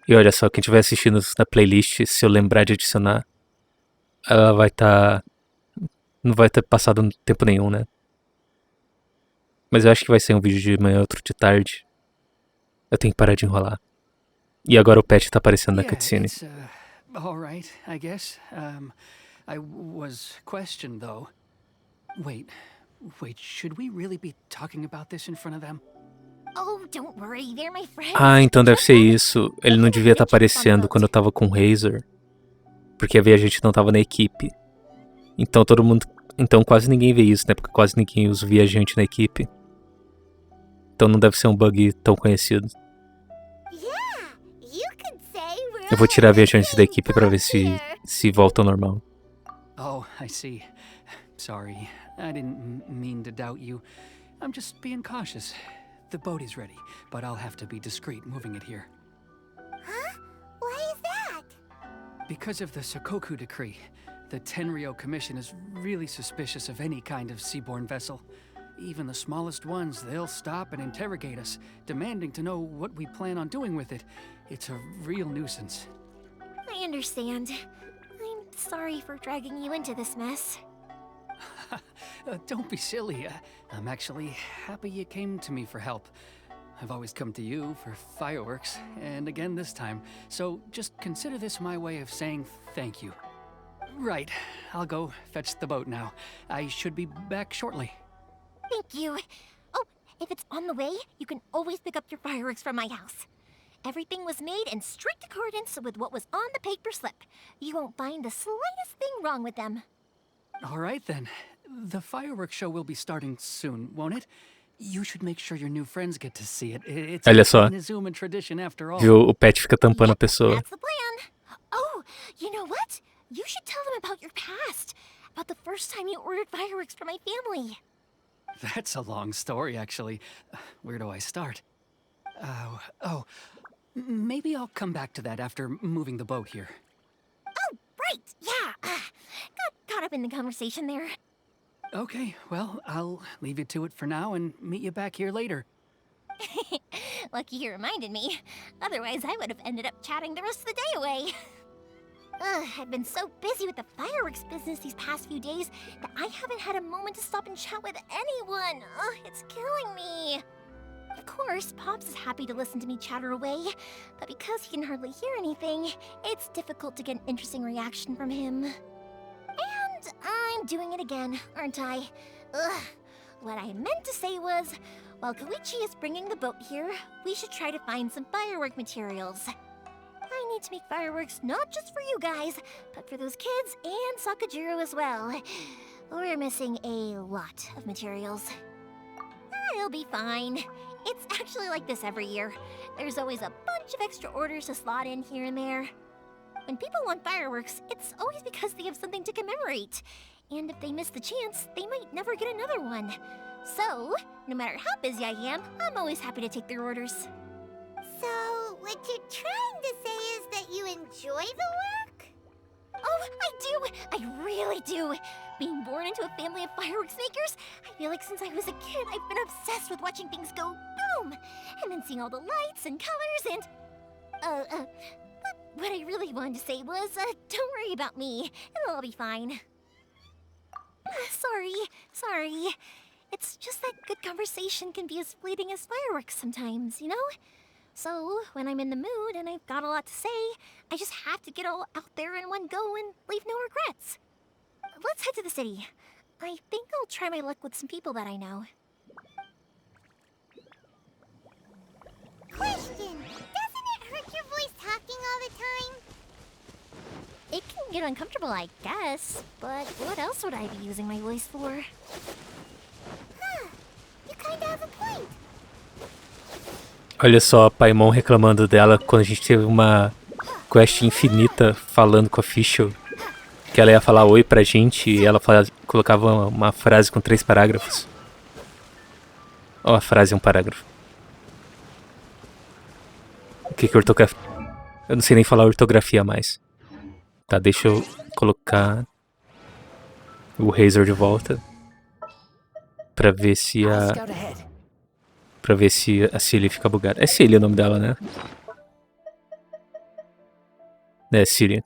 E olha só, quem estiver assistindo na playlist, se eu lembrar de adicionar, ela vai estar... não vai ter passado tempo nenhum, né? Mas eu acho que vai ser um vídeo de manhã, outro de tarde. Eu tenho que parar de enrolar. E agora o pet tá aparecendo na Yeah, cutscene. it's all right, I guess. I was questioned though. Wait, should we really be talking about this in front of them? Oh, don't worry, they're my friends. Ah, então deve Trust ser them. isso. Ele não devia estar aparecendo quando eu tava com o Razor. Porque a gente não tava na equipe. Então todo mundo... Então quase ninguém vê isso, né? Porque quase ninguém usa o viajante na equipe. Então não deve ser um bug tão conhecido. Yeah, you could say we're Eu vou all tirar in the viajantes da same equipe pra ver boat here. se volta ao normal. Oh, I see. Sorry, I didn't mean to doubt you. I'm just being cautious. The boat is ready, but I'll have to be discreet moving it here. Huh? Why is that? Because of the Sokoku decree, the Tenryo Commission is really suspicious of any kind of seaborne vessel. Even the smallest ones, they'll stop and interrogate us, demanding to know what we plan on doing with it. It's a real nuisance. I understand. I'm sorry for dragging you into this mess. Don't be silly. I'm actually happy you came to me for help. I've always come to you for fireworks, and again this time. So just consider this my way of saying thank you. Right, I'll go fetch the boat now. I should be back shortly. Thank you. Oh, if it's on the way, you can always pick up your fireworks from my house. Everything was made in strict accordance with what was on the paper slip. You won't find the slightest thing wrong with them. All right then. The fireworks show will be starting soon, won't it? You should make sure your new friends get to see it. It's Olha só. a Nizuman tradition after all. Viu? O pet fica tampando a pessoa. That's the plan. Oh, you know what? You should tell them about your past. About the first time you ordered fireworks for my family. That's a long story, actually. Where do I start? Maybe I'll come back to that after moving the boat here. Oh, right, yeah. Got caught up in the conversation there. Okay, well, I'll leave you to it for now and meet you back here later. Lucky you reminded me. Otherwise, I would have ended up chatting the rest of the day away. I've been so busy with the fireworks business these past few days that I haven't had a moment to stop and chat with anyone. It's killing me. Of course, Pops is happy to listen to me chatter away, but because he can hardly hear anything, it's difficult to get an interesting reaction from him. And I'm doing it again, aren't I? What I meant to say was, while Koichi is bringing the boat here, we should try to find some firework materials. I need to make fireworks not just for you guys, but for those kids and Sakajiro as well. We're missing a lot of materials. It'll be fine. It's actually like this every year. There's always a bunch of extra orders to slot in here and there. When people want fireworks, it's always because they have something to commemorate. And if they miss the chance, they might never get another one. So, no matter how busy I am, I'm always happy to take their orders. So, what you're trying to say is that you enjoy the work? Oh, I do! I really do! Being born into a family of fireworks makers, I feel like since I was a kid, I've been obsessed with watching things go boom! And then seeing all the lights and colors and... But what I really wanted to say was, don't worry about me. It'll all be fine. Sorry. It's just that good conversation can be as fleeting as fireworks sometimes, you know? So, when I'm in the mood and I've got a lot to say, I just have to get all out there in one go and leave no regrets. Let's head to the city. I think I'll try my luck with some people that I know. Question! Doesn't it hurt your voice talking all the time? It can get uncomfortable, I guess, but what else would I be using my voice for? Huh. You kinda have a point. Olha só, a Paimon reclamando dela quando a gente teve uma quest infinita falando com a Fischl. Que ela ia falar oi pra gente e ela colocava uma frase com 3 parágrafos. Ó, a frase é um parágrafo. O que é ortografia? Eu não sei nem falar ortografia mais. Tá, deixa eu colocar o Razor de volta. Pra ver se a Cilly fica bugada. É Cilly o nome dela, né? É, Siri.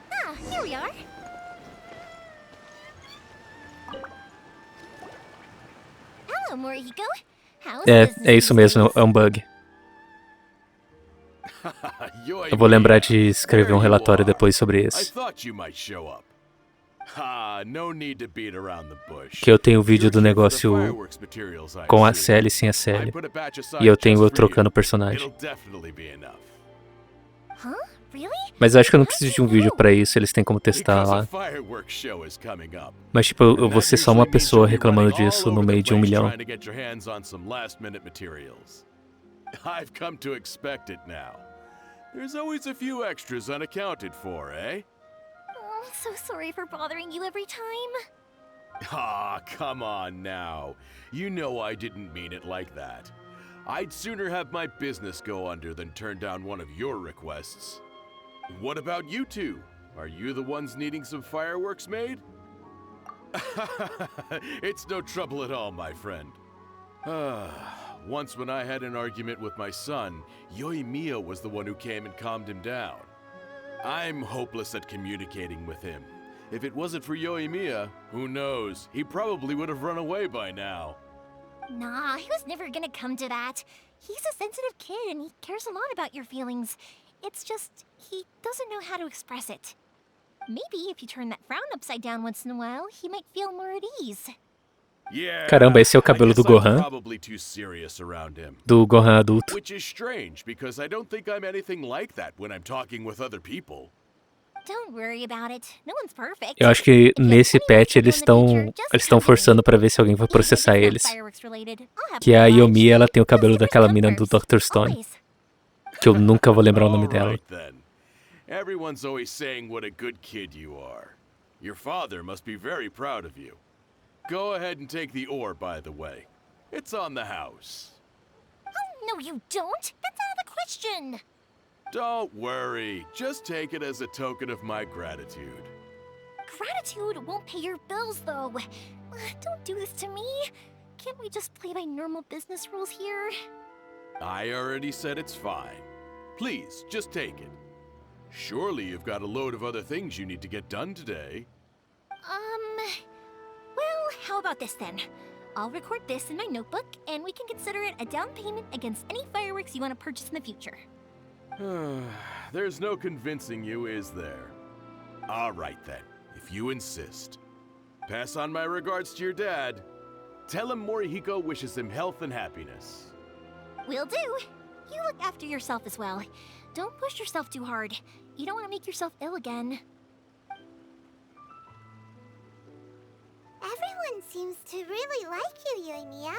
Ah, here we are. Hello, Morihiko. How's É business isso these mesmo, days? é um bug. Eu vou lembrar de escrever um relatório depois sobre isso. Que eu tenho o vídeo do negócio com a Sally e sem a Sally. E eu tenho eu trocando o personagem. Huh? Really? Mas eu acho que eu não preciso de um vídeo pra isso, eles têm como testar lá. Mas tipo, eu vou ser só uma pessoa reclamando disso no meio de 1 milhão. I've come to expect it now. There's always a few extras unaccounted for, eh? Oh, I'm so sorry for bothering you every time. Ah, come on now. You know I didn't mean it like that. I'd sooner have my business go under than turn down one of your requests. What about you two? Are you the ones needing some fireworks made? It's no trouble at all, my friend. Once when I had an argument with my son, Yoimiya was the one who came and calmed him down. I'm hopeless at communicating with him. If it wasn't for Yoimiya, who knows, he probably would have run away by now. Nah, he was never gonna come to that. He's a sensitive kid and he cares a lot about your feelings. It's just, he doesn't know how to express it. Maybe if you turn that frown upside down once in a while, he might feel more at ease. Caramba, esse é o cabelo do Gohan. Do Gohan adulto. Which is strange because I don't think I'm anything like that when I'm talking with other people. Don't worry about it. No one's perfect. Eu acho que nesse patch eles estão forçando pra ver se alguém vai processar eles. Que a Yomi, ela tem o cabelo daquela mina do Dr. Stone. Que eu nunca vou lembrar o nome dela. Everyone's always saying what a good kid you are. Your father must be very proud of you. Go ahead and take the ore, by the way. It's on the house. Oh, no you don't. That's out of the question. Don't worry. Just take it as a token of my gratitude. Gratitude won't pay your bills, though. Don't do this to me. Can't we just play by normal business rules here? I already said it's fine. Please, just take it. Surely you've got a load of other things you need to get done today. Well, how about this then? I'll record this in my notebook, and we can consider it a down payment against any fireworks you want to purchase in the future. There's no convincing you, is there? All right then, if you insist. Pass on my regards to your dad. Tell him Morihiko wishes him health and happiness. Will do. You look after yourself as well. Don't push yourself too hard. You don't want to make yourself ill again. Everyone seems to really like you, Yoimiya.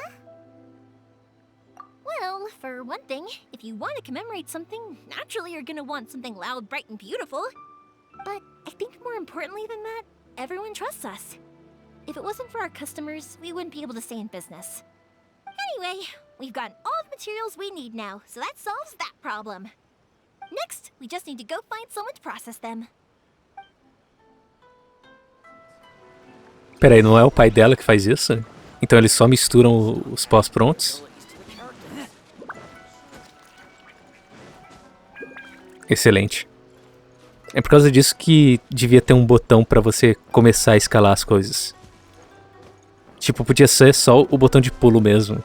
Well, for one thing, if you want to commemorate something, naturally you're gonna want something loud, bright, and beautiful. But I think more importantly than that, everyone trusts us. If it wasn't for our customers, we wouldn't be able to stay in business. Anyway, we've gotten all the materials we need now, so that solves that problem. Next, we just need to go find someone to process them. Peraí, não é o pai dela que faz isso? Então eles só misturam os pós prontos? Excelente. É por causa disso que devia ter um botão pra você começar a escalar as coisas. Tipo, podia ser só o botão de pulo mesmo.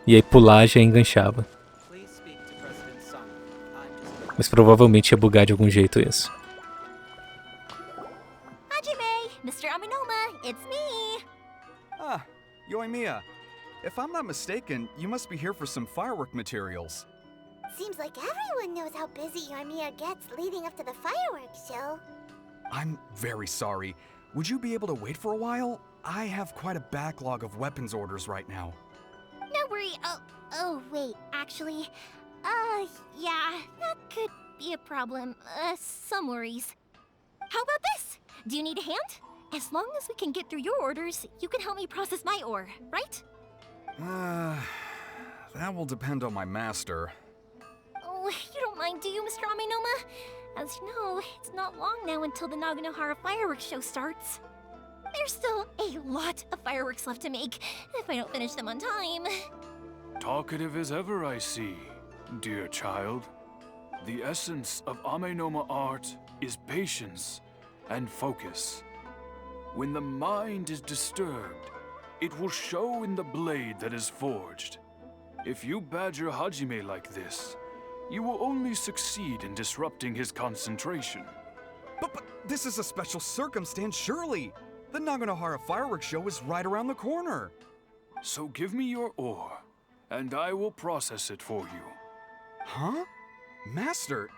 E aí pular já enganchava. Mas provavelmente ia bugar de algum jeito isso. Hajime, Mr. Aminoma, it's me! Ah, Yoimiya. If I'm not mistaken, you must be here for some firework materials. Seems like everyone knows how busy Yoimiya gets leading up to the fireworks show. I'm very sorry. Would you be able to wait for a while? I have quite a backlog of weapons orders right now. No worry. Oh, wait, actually, yeah, that could be a problem. Some worries. How about this? Do you need a hand? As long as we can get through your orders, you can help me process my ore, right? That will depend on my master. Oh, you don't mind, do you, Mr. Amenoma? As you know, it's not long now until the Naganohara fireworks show starts. There's still a lot of fireworks left to make if I don't finish them on time. Talkative as ever, I see, dear child. The essence of Amenoma art is patience and focus. When the mind is disturbed, it will show in the blade that is forged. If you badger Hajime like this, you will only succeed in disrupting his concentration. But this is a special circumstance, surely. The Naganohara fireworks show is right around the corner. So give me your ore, and I will process it for you. Huh? Master,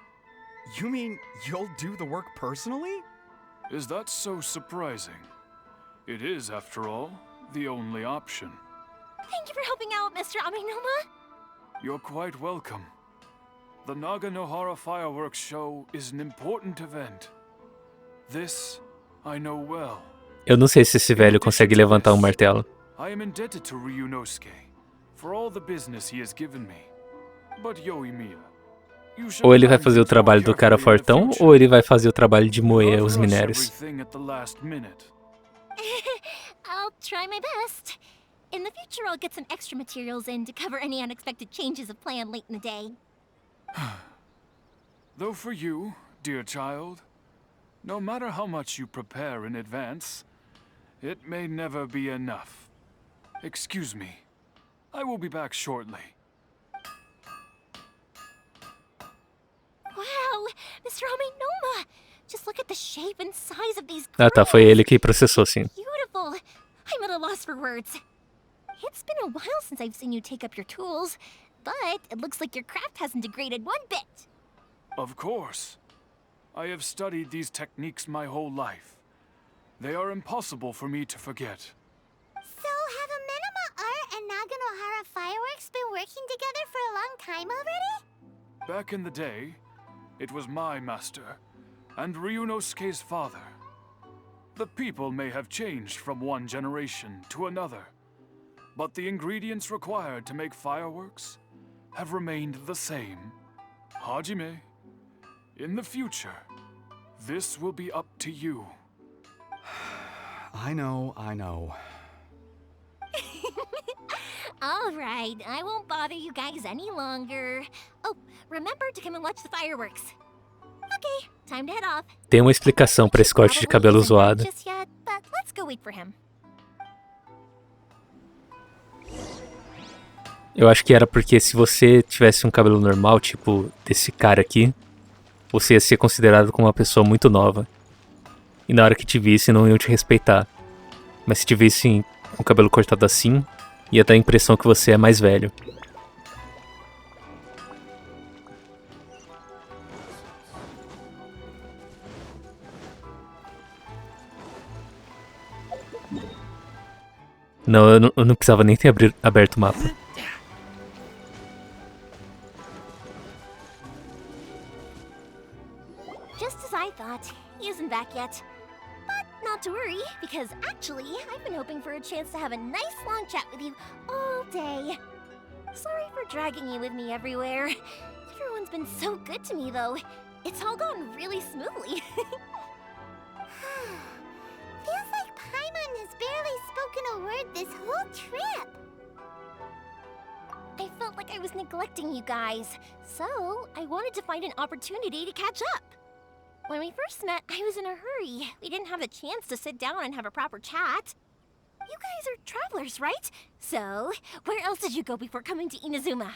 you mean you'll do the work personally? Is that so surprising? It is, after all, the only option. Thank you for helping out, Mr. Amenoma. You're quite welcome. The Naganohara fireworks show is an important event. This I know well. Eu não sei se esse velho consegue levantar um martelo. I am indebted to Ryunosuke for all the business he has given me. But Yoimiya, you should Ou ele vai plan fazer o things more trabalho do cara carefully in the fortão, future. ou ele vai fazer o trabalho de moer Not os rush minérios. everything at the last minute. I'll try my best. In the future, I'll get some extra materials in to cover any unexpected changes of plan late in the day. Though for you, dear child, no matter how much you prepare in advance, it may never be enough. Excuse me. I will be back shortly. Wow, Mr. Amenoma! Just look at the shape and size of these Ah tá, foi girls. ele que processou sim. Beautiful. I'm at a loss for words. It's been a while since I've seen you take up your tools, but it looks like your craft hasn't degraded one bit. Of course. I have studied these techniques my whole life. They are impossible for me to forget. So, have Amenoma Art and Naganohara Fireworks been working together for a long time already? Back in the day, it was my master, and Ryunosuke's father. The people may have changed from one generation to another, but the ingredients required to make fireworks have remained the same. Hajime, in the future, this will be up to you. I know. All right, I won't bother you guys any longer. Oh, remember to come and watch the fireworks. Okay, time to head off. Tem uma explicação pra esse corte de cabelo zoado. Just yet, but let's go wait for him. Eu acho que era porque se você tivesse um cabelo normal, tipo desse cara aqui, você ia ser considerado como uma pessoa muito nova. E na hora que te visse, não iam te respeitar. Mas se te vissem com o cabelo cortado assim, ia dar a impressão que você é mais velho. Não, eu não precisava nem ter aberto o mapa. Just as I thought, he isn't back yet. But not to worry, because actually, I've been hoping for a chance to have a nice long chat with you all day. Sorry for dragging you with me everywhere. Everyone's been so good to me, though. It's all gone really smoothly. Feels like Paimon has barely spoken a word this whole trip. I felt like I was neglecting you guys, so I wanted to find an opportunity to catch up. When we first met, I was in a hurry. We didn't have a chance to sit down and have a proper chat. You guys are travelers, right? So, where else did you go before coming to Inazuma?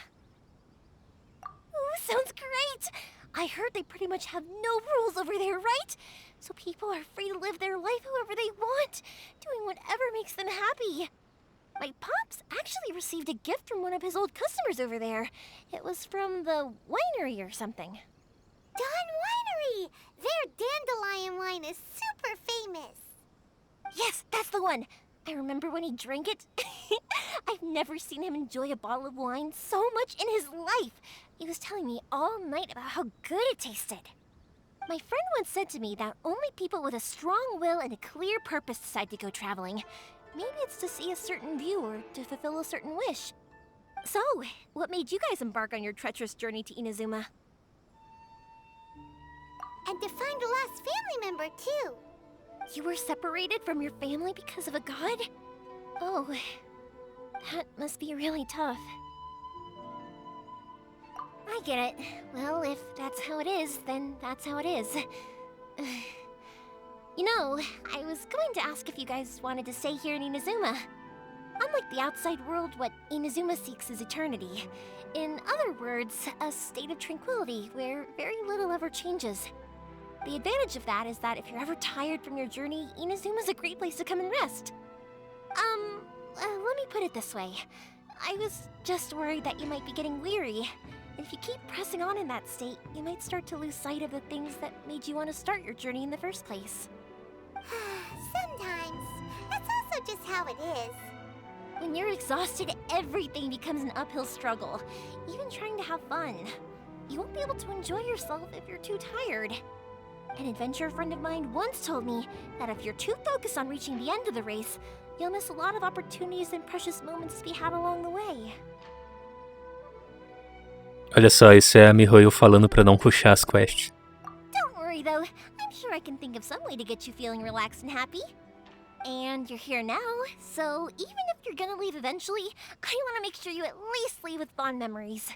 Ooh, sounds great! I heard they pretty much have no rules over there, right? So people are free to live their life however they want, doing whatever makes them happy. My pops actually received a gift from one of his old customers over there. It was from the winery or something. Dawn Winery! Their dandelion wine is super famous. Yes, that's the one. I remember when he drank it. I've never seen him enjoy a bottle of wine so much in his life. He was telling me all night about how good it tasted. My friend once said to me that only people with a strong will and a clear purpose decide to go traveling. Maybe it's to see a certain view or to fulfill a certain wish. So, what made you guys embark on your treacherous journey to Inazuma? And to find a lost family member, too. You were separated from your family because of a god? Oh, that must be really tough. I get it. Well, if that's how it is, then that's how it is. You know, I was going to ask if you guys wanted to stay here in Inazuma. Unlike the outside world, what Inazuma seeks is eternity. In other words, a state of tranquility where very little ever changes. The advantage of that is that if you're ever tired from your journey, Inazuma's a great place to come and rest. Let me put it this way. I was just worried that you might be getting weary. If you keep pressing on in that state, you might start to lose sight of the things that made you want to start your journey in the first place. Sometimes. That's also just how it is. When you're exhausted, everything becomes an uphill struggle, even trying to have fun. You won't be able to enjoy yourself if you're too tired. An adventurer friend of mine once told me that if you're too focused on reaching the end of the race, you'll miss a lot of opportunities and precious moments to be had along the way. Olha só, isso é a Mihoyo falando pra não puxar as quests. Don't worry though, I'm sure I can think of some way to get you feeling relaxed and happy. And you're here now, so even if you're gonna leave eventually, I want to make sure you at least leave with fond memories.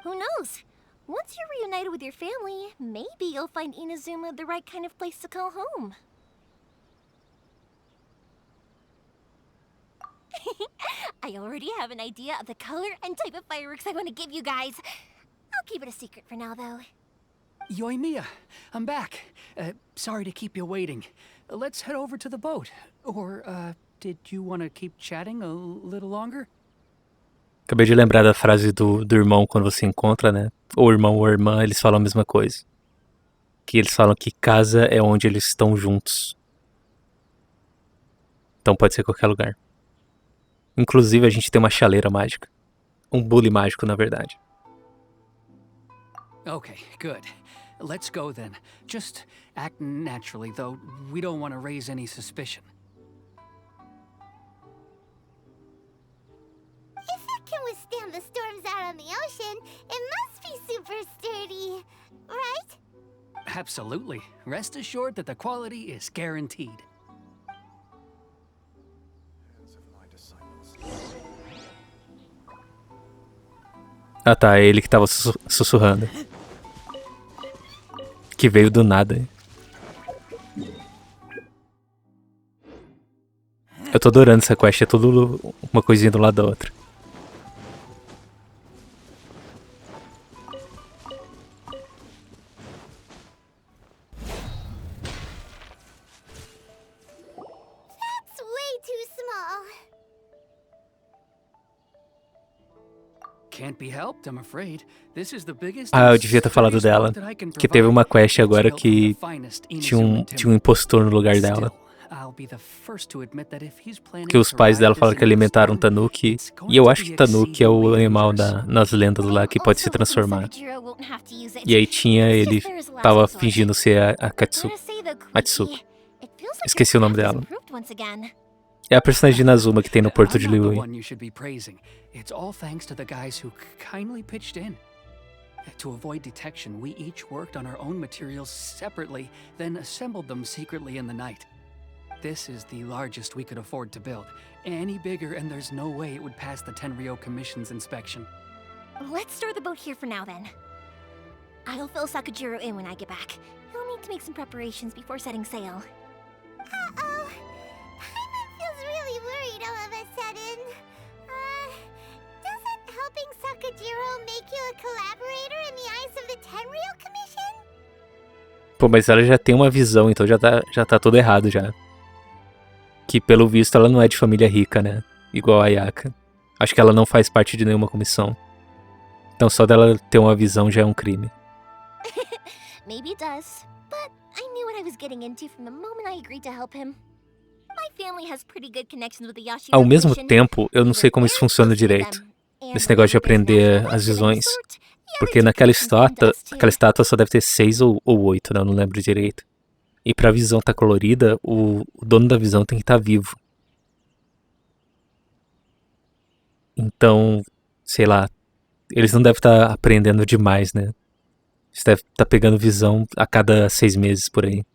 Who knows? Once you're reunited with your family, maybe you'll find Inazuma the right kind of place to call home. I already have an idea of the color and type of fireworks I want to give you guys. I'll keep it a secret for now, though. Yoimiya, I'm back. Sorry to keep you waiting. Let's head over to the boat. Or, did you want to keep chatting a little longer? Acabei de lembrar da frase do irmão quando você encontra, né? Ou irmão ou irmã, eles falam a mesma coisa. Que eles falam que casa é onde eles estão juntos. Então pode ser qualquer lugar. Inclusive a gente tem uma chaleira mágica. Um bule mágico, na verdade. Okay, good. Let's go then. Just act naturally, though we don't want to raise any suspicion. If it can withstand the storms out on the ocean, it must be super sturdy, right? Absolutely. Rest assured that the quality is guaranteed. Ah tá, é ele que tava sussurrando. Que veio do nada. Eu tô adorando essa quest, é tudo uma coisinha do lado da outra. That's way too small. Can't be helped, I'm afraid. This is the biggest Ah, eu devia ter falado dela. Que teve uma quest agora que tinha um impostor no lugar dela. Que os pais dela falam que alimentaram um tanuki. E eu acho que tanuki é o animal nas lendas lá que pode se transformar. E aí tinha ele, tava fingindo ser a Matsuko. Esqueci o nome dela. É a personagem de Inazuma que tem no Porto de Liyue. It's all thanks to the guys who kindly pitched in. To avoid detection, we each worked on our own materials separately, then assembled them secretly in the night. This is the largest we could afford to build. Any bigger and there's no way it would pass the Tenryou Commission's inspection. Let's store the boat here for now, then. I'll fill Sakujiro in when I get back. He'll need to make some preparations before setting sail. Uh-oh. Paimon feels really worried all of a sudden. Doesn't helping Sakujiro make you a collaborator in the eyes of the Tenryou Commission? Pô, mas ela já tem uma visão, então já tá tudo errado já. Que pelo visto ela não é de família rica, né? Igual a Ayaka. Acho que ela não faz parte de nenhuma comissão. Então só dela ter uma visão já é um crime. Maybe it does, but I knew what I was getting into from the moment I agreed to help him. My family has pretty good connections with the Yashiro Ao mesmo Commission. tempo, eu não sei como isso funciona direito. Esse negócio de aprender as visões. Porque naquela estátua só deve ter 6 ou 8, né? Eu não lembro direito. E pra visão tá colorida, o dono da visão tem que estar vivo. Então, sei lá, eles não devem estar aprendendo demais, né? Eles devem estar pegando visão a cada 6 meses por aí.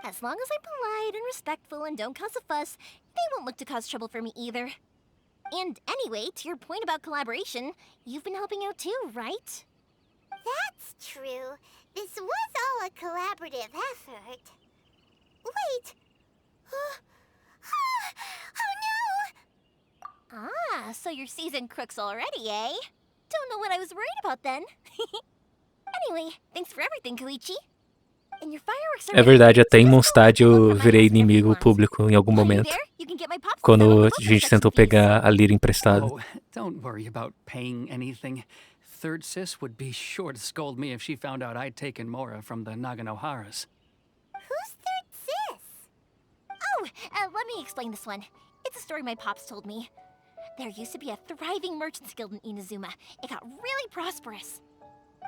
As long as I'm polite and respectful and don't cause a fuss, they won't look to cause trouble for me either. And anyway, to your point about collaboration, you've been helping out too, right? That's true. This was all a collaborative effort. Wait. Oh no! Ah, so you're seasoned crooks already, eh? Don't know what I was worried about then. Anyway, thanks for everything, Koichi. And your fireworks are É verdade, até em ready, so just Mondstadt go look eu for my virei house whenever you inimigo want. público em algum While you're momento. there, you can get my pops to Quando settle the a book gente section tentou fees. pegar a lira emprestada. Oh, don't worry about paying anything. Third Sis would be sure to scold me if she found out I'd taken Mora from the Naganoharas. Who's Third Sis? Oh, let me explain this one. It's a story my pops told me. There used to be a thriving merchants guild in Inazuma. It got really prosperous.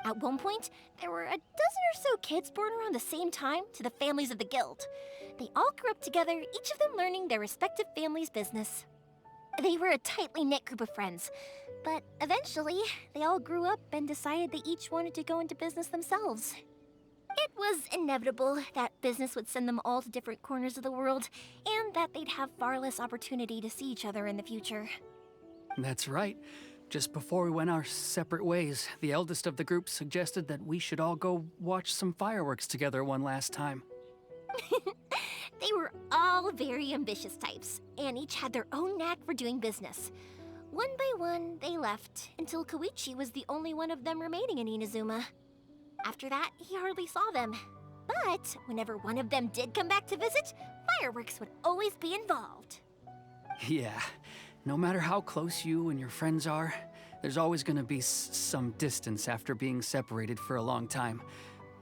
At one point, there were a dozen or so kids born around the same time to the families of the guild. They all grew up together, each of them learning their respective family's business. They were a tightly knit group of friends, but eventually, they all grew up and decided they each wanted to go into business themselves. It was inevitable that business would send them all to different corners of the world, and that they'd have far less opportunity to see each other in the future. That's right. Just before we went our separate ways, the eldest of the group suggested that we should all go watch some fireworks together one last time. They were all very ambitious types, and each had their own knack for doing business. One by one, they left, until Koichi was the only one of them remaining in Inazuma. After that, he hardly saw them. But whenever one of them did come back to visit, fireworks would always be involved. Yeah, no matter how close you and your friends are, there's always gonna be some distance after being separated for a long time.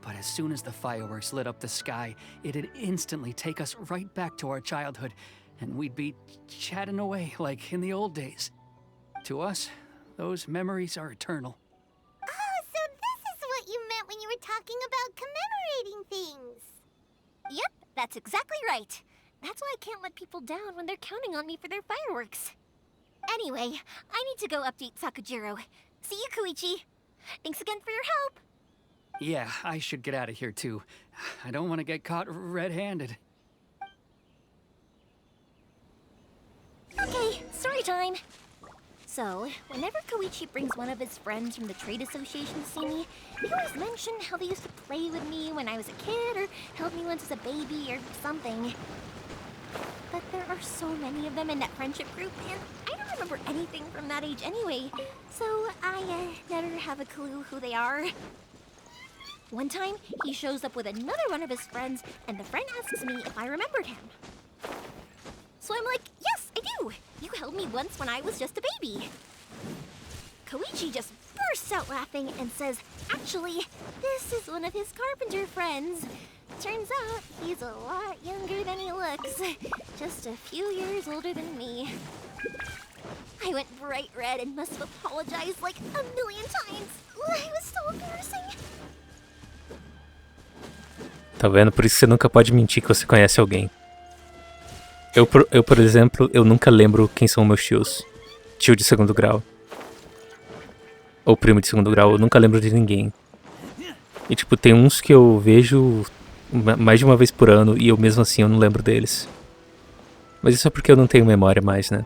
But as soon as the fireworks lit up the sky, it'd instantly take us right back to our childhood, and we'd be chatting away like in the old days. To us, those memories are eternal. Oh, so this is what you meant when you were talking about commemorating things. Yep, that's exactly right. That's why I can't let people down when they're counting on me for their fireworks. Anyway, I need to go update Sakujiro. See you, Koichi. Thanks again for your help. Yeah, I should get out of here too. I don't want to get caught red-handed. Okay, story time. So, whenever Koichi brings one of his friends from the trade association to see me, they always mention how they used to play with me when I was a kid, or held me once as a baby, or something. But there are so many of them in that friendship group, and I don't remember anything from that age anyway, so I never have a clue who they are. One time, he shows up with another one of his friends, and the friend asks me if I remembered him. So I'm like, yes, I do! You held me once when I was just a baby. Koichi just bursts out laughing and says, actually, this is one of his carpenter friends. Turns out, he's a lot younger than he looks. Just a few years older than me. I went bright red and must have apologized like a million times. It was so embarrassing. Tá vendo? Por isso você nunca pode mentir que você conhece alguém. Eu, por exemplo, eu nunca lembro quem são meus tios. Tio de segundo grau. Ou primo de segundo grau, eu nunca lembro de ninguém. E tipo, tem uns que eu vejo mais de uma vez por ano e eu mesmo assim eu não lembro deles. Mas isso é porque eu não tenho memória mais, né?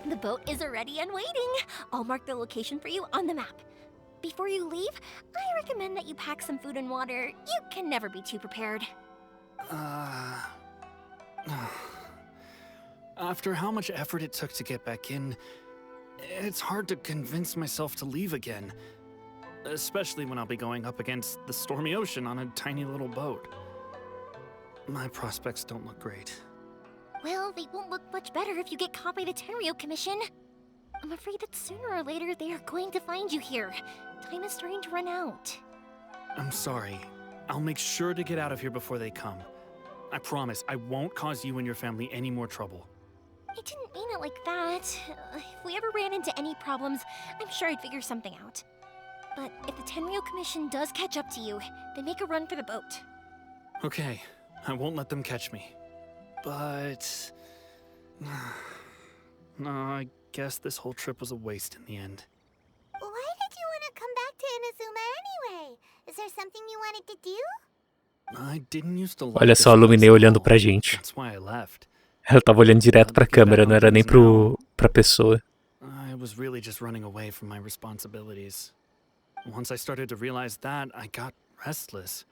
The boat is ready and waiting. I'll mark the location for you on the map. Before you leave, I recommend that you pack some food and water. You can never be too prepared. After how much effort it took to get back in, it's hard to convince myself to leave again. Especially when I'll be going up against the stormy ocean on a tiny little boat. My prospects don't look great. Well, they won't look much better if you get caught by the Tenryo Commission. I'm afraid that sooner or later they are going to find you here. Time is starting to run out. I'm sorry. I'll make sure to get out of here before they come. I promise I won't cause you and your family any more trouble. I didn't mean it like that. If we ever ran into any problems, I'm sure I'd figure something out. But if the Tenryo Commission does catch up to you, they make a run for the boat. Okay, I won't let them catch me. But... no, I guess this whole trip was a waste in the end. Why did you want to come back to Inazuma anyway? Is there something you wanted to do? I didn't used to like Olha this só a Luminée place at olhando all. pra gente. That's why I left. Ela tava olhando direto pra câmera, não era nem pra pessoa. I was really just running away from my responsibilities. Once I started to realize that, I got restless.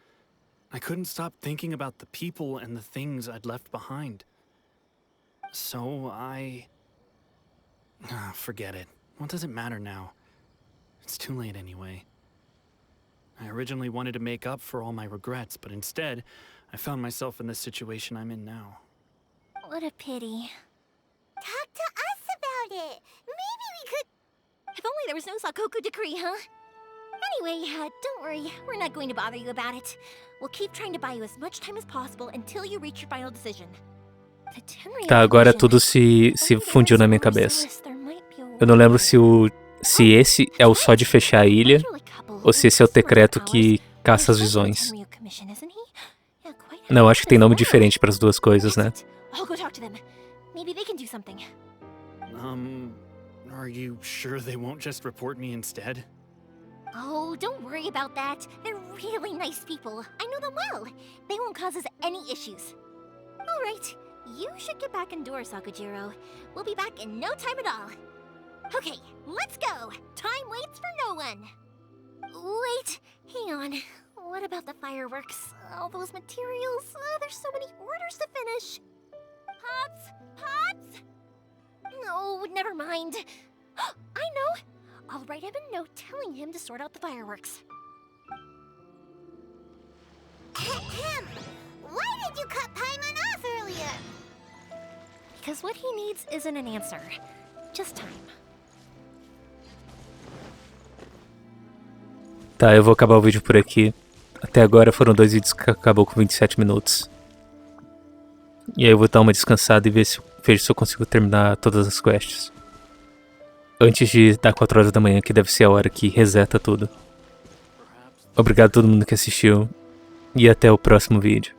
I couldn't stop thinking about the people and the things I'd left behind. So I... forget it. What does it matter now? It's too late anyway. I originally wanted to make up for all my regrets, but instead, I found myself in this situation I'm in now. What a pity. Talk to us about it. Maybe we could... If only there was no Sakoku decree, huh? Anyway, don't worry. We're not going to bother you about it. We'll keep trying to buy you as much time as possible until you reach your final decision. The Tenryo Tá, agora Commission. tudo se fundiu na minha cabeça. There might be a Eu não lembro way. se esse é o só de fechar a ilha, ou se esse é o decreto que caça as visões. Não, acho que tem nome diferente para as duas coisas, né? I'll go talk to them. Maybe they can do something. Are you sure they won't just report me instead? Oh, don't worry about that. They're really nice people. I know them well. They won't cause us any issues. All right, you should get back indoors, Sakujiro. We'll be back in no time at all. Okay, let's go. Time waits for no one. Wait, hang on. What about the fireworks? All those materials? There's so many orders to finish. Pops? Pops? No, never mind. I know. I'll write him a note telling him to sort out the fireworks. Why did you cut Paimon off earlier? Because what he needs isn't an answer, just time. Tá, eu vou acabar o vídeo por aqui. Até agora foram 2 vídeos que acabou com 27 minutos. E aí eu vou dar uma descansada e vejo se eu consigo terminar todas as quests. Antes de dar 4 horas da manhã, que deve ser a hora que reseta tudo. Obrigado a todo mundo que assistiu. E até o próximo vídeo.